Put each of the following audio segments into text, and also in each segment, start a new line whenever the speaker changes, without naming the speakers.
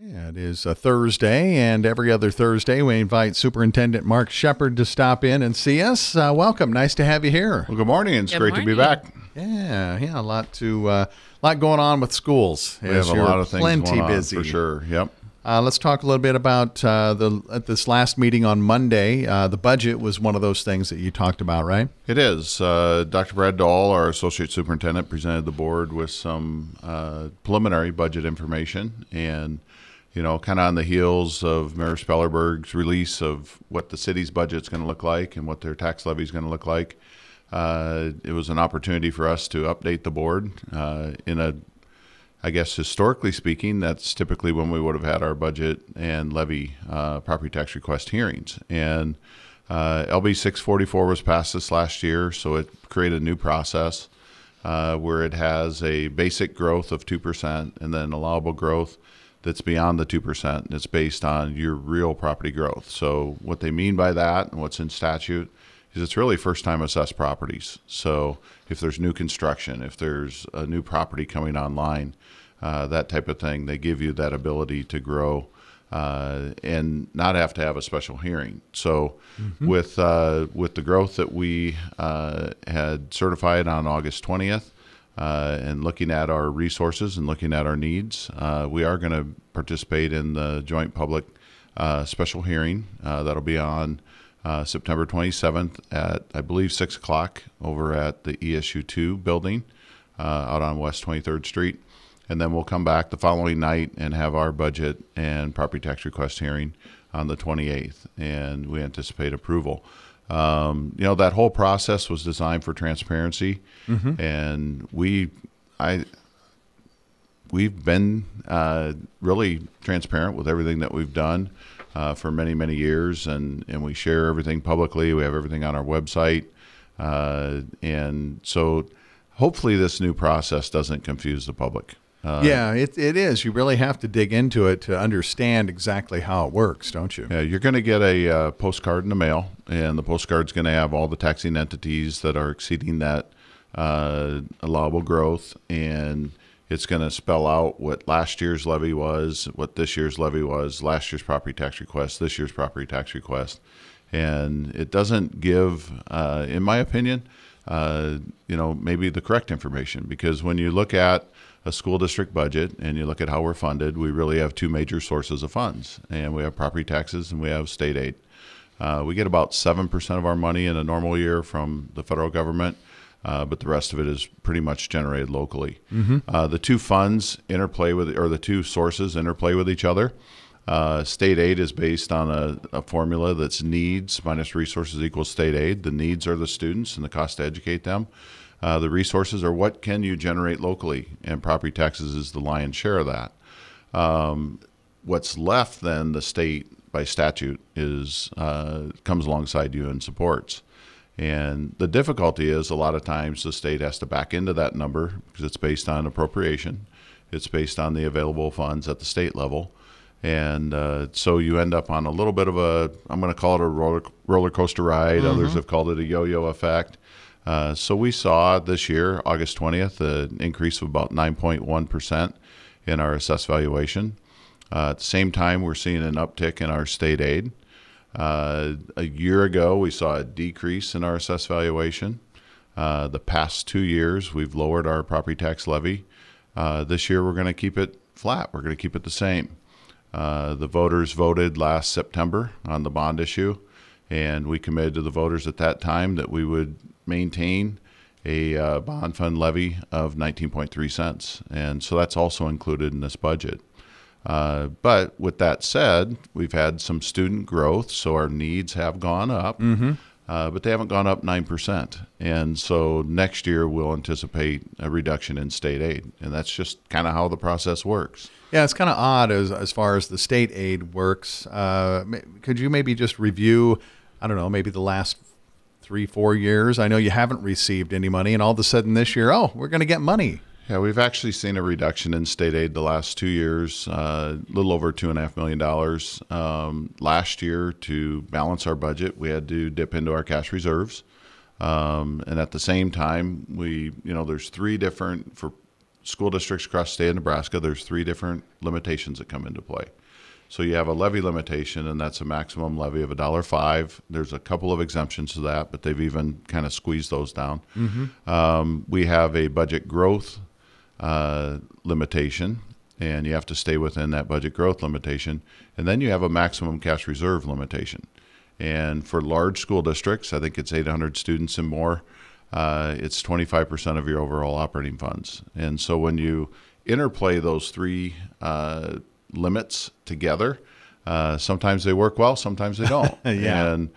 Yeah, it is a Thursday, and every other Thursday we invite Superintendent Mark Shepard to stop in and see us. Welcome. Nice to have you here.
Well, good morning. It's
Good
great to be
morning.
back.
Yeah, a lot going on with schools.
We have a lot of things
plenty
going on
busy.
for sure. Yep.
Let's talk a little bit about at this last meeting on Monday. The budget was one of those things that you talked about, right?
It is. Dr. Brad Dahl, our Associate Superintendent, presented the board with some preliminary budget information, and kind of on the heels of Mayor Spellerberg's release of what the city's budget's going to look like and what their tax levy is going to look like. It was an opportunity for us to update the board I guess historically speaking, that's typically when we would have had our budget and levy property tax request hearings. And LB 644 was passed this last year, so it created a new process where it has a basic growth of 2% and then allowable growth that's beyond the 2%. It's based on your real property growth. So what they mean by that and what's in statute is it's really first-time assessed properties. So if there's new construction, if there's a new property coming online, that type of thing, they give you that ability to grow and not have to have a special hearing. So with the growth that we had certified on August 20th, and looking at our resources and looking at our needs, we are going to participate in the joint public special hearing that'll be on September 27th at, I believe, 6 o'clock over at the ESU2 building out on West 23rd Street. And then we'll come back the following night and have our budget and property tax request hearing on the 28th, and we anticipate approval. That whole process was designed for transparency, and we've been really transparent with everything that we've done for many, many years, and we share everything publicly. We have everything on our website, and so hopefully this new process doesn't confuse the public.
It is. You really have to dig into it to understand exactly how it works, don't you?
Yeah, you're going to get a postcard in the mail, and the postcard's going to have all the taxing entities that are exceeding that allowable growth, and it's going to spell out what last year's levy was, what this year's levy was, last year's property tax request, this year's property tax request, and it doesn't give, in my opinion, maybe the correct information, because when you look at a school district budget and you look at how we're funded, we really have two major sources of funds, and we have property taxes and we have state aid. We get about 7% of our money in a normal year from the federal government, but the rest of it is pretty much generated locally. The two funds interplay with, or the two sources interplay with each other. State aid is based on a formula that's needs minus resources equals state aid. The needs are the students and the cost to educate them. The resources are what can you generate locally, and property taxes is the lion's share of that. What's left then, the state by statute is comes alongside you and supports. And the difficulty is a lot of times the state has to back into that number because it's based on appropriation. It's based on the available funds at the state level. And so you end up on a little bit of I'm going to call it a roller coaster ride. Others have called it a yo-yo effect. So we saw this year, August 20th, an increase of about 9.1% in our assessed valuation. At the same time, we're seeing an uptick in our state aid. A year ago, we saw a decrease in our assessed valuation. The past 2 years, we've lowered our property tax levy. This year, we're going to keep it flat. We're going to keep it the same. The voters voted last September on the bond issue, and we committed to the voters at that time that we would maintain a bond fund levy of 19.3 cents. And so that's also included in this budget. But with that said, we've had some student growth, so our needs have gone up, but they haven't gone up 9%. And so next year we'll anticipate a reduction in state aid. And that's just kind of how the process works.
Yeah, it's kind of odd as far as the state aid works. Could you maybe just review, I don't know, maybe the last 3-4 years? I know you haven't received any money, and all of a sudden this year, we're going to get money.
Yeah, we've actually seen a reduction in state aid the last 2 years, a little over $2.5 million. Last year, to balance our budget, we had to dip into our cash reserves. And at the same time, there's three different, for school districts across the state of Nebraska, there's 3 different limitations that come into play. So you have a levy limitation, and that's a maximum levy of $1.05. There's a couple of exemptions to that, but they've even kind of squeezed those down. We have a budget growth limitation, and you have to stay within that budget growth limitation. And then you have a maximum cash reserve limitation. And for large school districts, I think it's 800 students and more, it's 25% of your overall operating funds. And so when you interplay those 3 limits together, sometimes they work well, sometimes they don't. And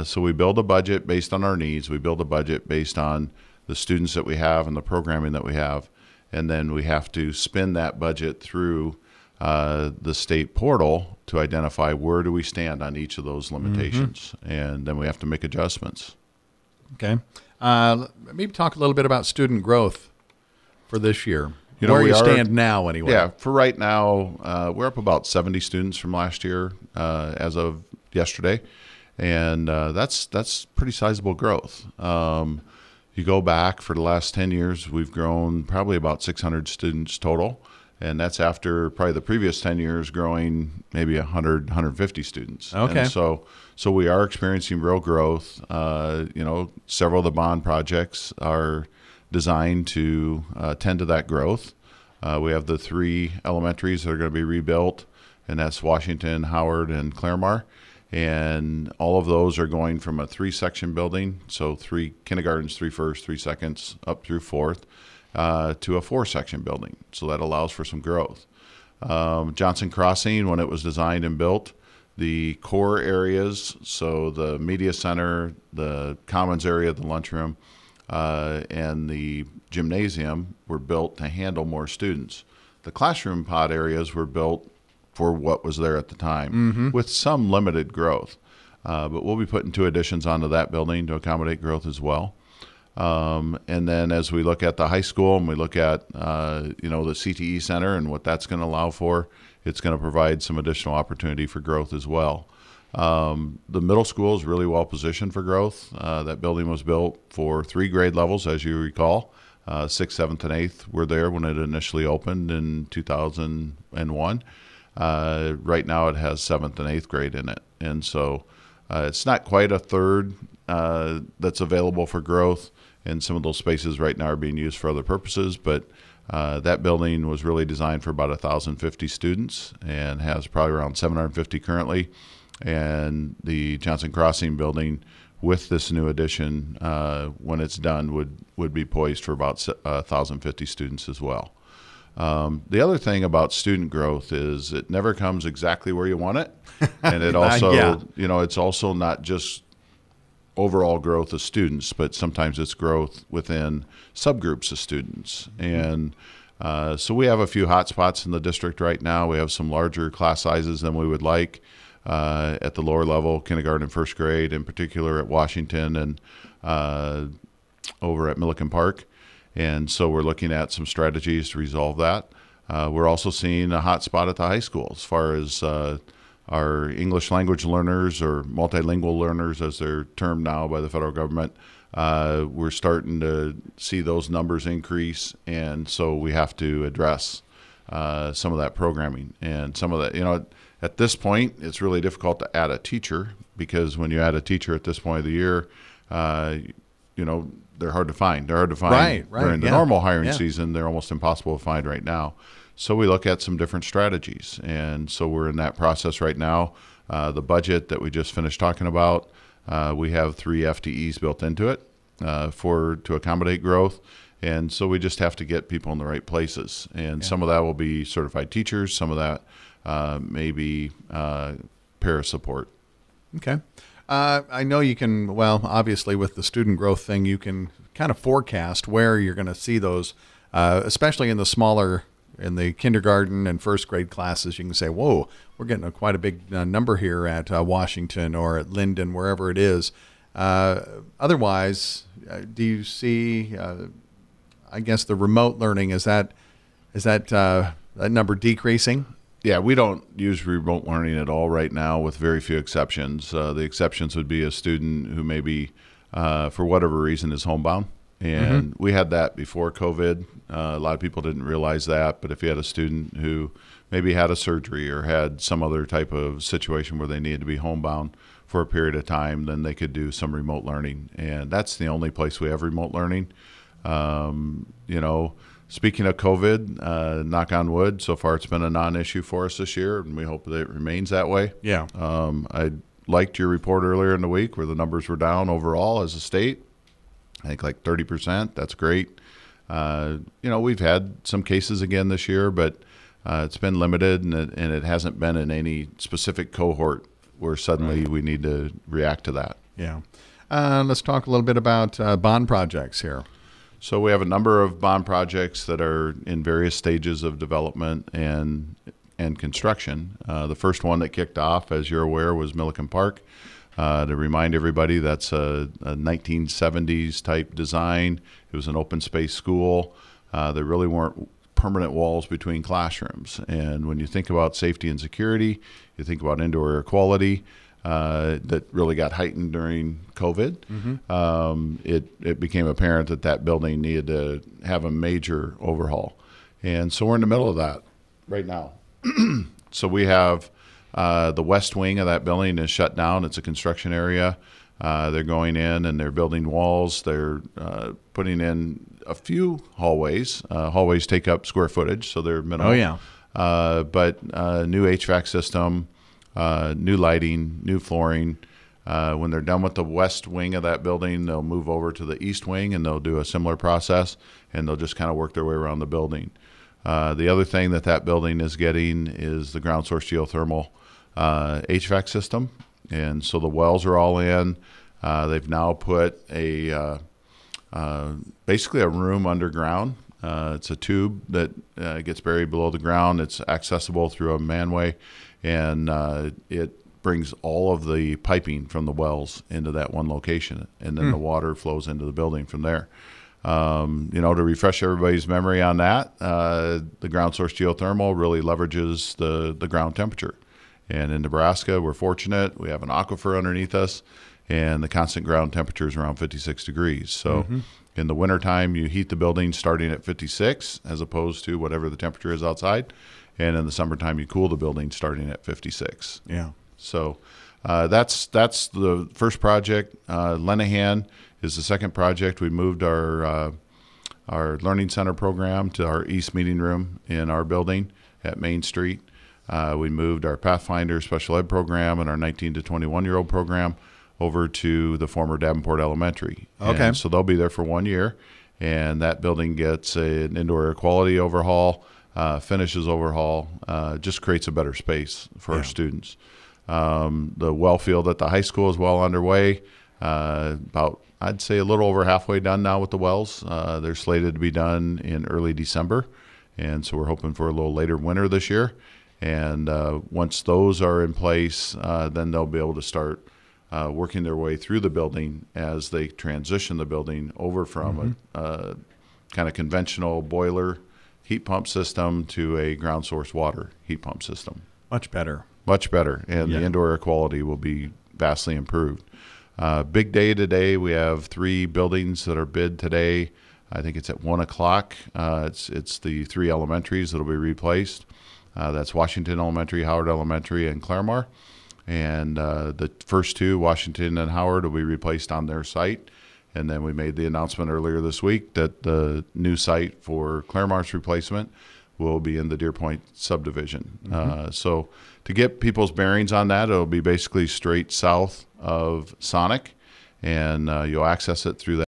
so we build a budget based on our needs. We build a budget based on the students that we have and the programming that we have. And then we have to spin that budget through the state portal to identify where do we stand on each of those limitations. And then we have to make adjustments.
Okay. Maybe talk a little bit about student growth for this year.
You know,
where you stand now, anyway.
Yeah, for right now, we're up about 70 students from last year as of yesterday. And that's pretty sizable growth. You go back for the last 10 years, we've grown probably about 600 students total. And that's after probably the previous 10 years growing maybe 100, 150 students.
Okay.
And so we are experiencing real growth. Several of the bond projects are designed to tend to that growth. We have the 3 elementaries that are going to be rebuilt, and that's Washington, Howard, and Claremore. And all of those are going from a 3-section building, so 3 kindergartens, 3 first, 3 seconds, up through 4th, to a 4-section building. So that allows for some growth. Johnson Crossing, when it was designed and built, the core areas, so the media center, the commons area, the lunchroom, and the gymnasium were built to handle more students. The classroom pod areas were built for what was there at the time, with some limited growth. But we'll be putting 2 additions onto that building to accommodate growth as well. And then as we look at the high school and we look at the CTE center and what that's going to allow for, it's going to provide some additional opportunity for growth as well. The middle school is really well positioned for growth. That building was built for 3 grade levels, as you recall. 6th, 7th, and 8th were there when it initially opened in 2001. Right now it has 7th and 8th grade in it. And so it's not quite a third that's available for growth. And some of those spaces right now are being used for other purposes. But that building was really designed for about 1,050 students and has probably around 750 currently. And the Johnson Crossing building, with this new addition, when it's done, would be poised for about 1,050 students as well. The other thing about student growth is it never comes exactly where you want it. And it also, it's also not just overall growth of students, but sometimes it's growth within subgroups of students. And so we have a few hot spots in the district right now. We have some larger class sizes than we would like at the lower level, kindergarten and 1st grade, in particular at Washington and over at Milliken Park. And so we're looking at some strategies to resolve that. We're also seeing a hot spot at the high school as far as our English language learners, or multilingual learners as they're termed now by the federal government. We're starting to see those numbers increase, and so we have to address some of that programming. And some of that, at this point, it's really difficult to add a teacher, because when you add a teacher at this point of the year, they're hard to find. They're hard to find
right,
during the normal hiring season. They're almost impossible to find right now. So we look at some different strategies. And so we're in that process right now. The budget that we just finished talking about, we have 3 FTEs built into it to accommodate growth. And so we just have to get people in the right places. And some of that will be certified teachers. Some of that may be para support.
Okay. I know you can, obviously with the student growth thing, you can kind of forecast where you're going to see those, especially in the kindergarten and 1st grade classes. You can say, whoa, we're getting quite a big number here at Washington or at Linden, wherever it is. Otherwise, do you see, I guess, the remote learning, is that number decreasing?
Yeah, we don't use remote learning at all right now, with very few exceptions. The exceptions would be a student who maybe, for whatever reason, is homebound And we had that before COVID. A lot of people didn't realize that, but if you had a student who maybe had a surgery or had some other type of situation where they needed to be homebound for a period of time, then they could do some remote learning. And that's the only place we have remote learning. You know, speaking of COVID, knock on wood, so far it's been a non-issue for us this year, and we hope that it remains that way.
Yeah.
I liked your report earlier in the week where the numbers were down overall as a state. I think like 30%. That's great. You know, we've had some cases again this year, but it's been limited, and it hasn't been in any specific cohort where suddenly we need to react to that.
Yeah. Let's talk a little bit about bond projects here.
So we have a number of bond projects that are in various stages of development and construction. The first one that kicked off, as you're aware, was Milliken Park. To remind everybody, that's a 1970s type design. It was an open space school. There really weren't permanent walls between classrooms. And when you think about safety and security, you think about indoor air quality, that really got heightened during COVID. It became apparent that that building needed to have a major overhaul. And so we're in the middle of that right now. So we have the west wing of that building is shut down. It's a construction area. They're going in and they're building walls. They're putting in a few hallways. Hallways take up square footage, so they're minimal.
Oh, yeah.
But new HVAC system, new lighting, new flooring. When they're done with the west wing of that building, they'll move over to the east wing and they'll do a similar process, and they'll just kind of work their way around the building. The other thing that building is getting is the ground source geothermal HVAC system. And so the wells are all in. They've now put a basically a room underground. It's a tube that gets buried below the ground. It's accessible through a manway, and it brings all of the piping from the wells into that one location, and then the water flows into the building from there. You know, to refresh everybody's memory on that, the ground source geothermal really leverages the ground temperature. And in Nebraska, we're fortunate. We have an aquifer underneath us, and the constant ground temperature is around 56 degrees. So in the wintertime, you heat the building starting at 56 as opposed to whatever the temperature is outside. And in the summertime, you cool the building starting at 56.
Yeah.
So that's the first project. Lenahan is the second project. We moved our Learning Center program to our East Meeting Room in our building at Main Street. We moved our Pathfinder special ed program and our 19 to 21-year-old program over to the former Davenport Elementary.
Okay.
And so they'll be there for 1 year, and that building gets an indoor air quality overhaul, finishes overhaul, just creates a better space for our students. The well field at the high school is well underway. About, I'd say, a little over halfway done now with the wells. They're slated to be done in early December, and so we're hoping for a little later winter this year. And once those are in place, then they'll be able to start working their way through the building as they transition the building over from a kind of conventional boiler heat pump system to a ground source water heat pump system.
Much better.
Much better. And the indoor air quality will be vastly improved. Big day today. We have 3 buildings that are bid today. I think it's at 1 o'clock. It's the 3 elementaries that will be replaced. That's Washington Elementary, Howard Elementary, and Claremore. And the first 2, Washington and Howard, will be replaced on their site. And then we made the announcement earlier this week that the new site for Claremore's replacement will be in the Deer Point subdivision. So to get people's bearings on that, it'll be basically straight south of Sonic, and you'll access it through that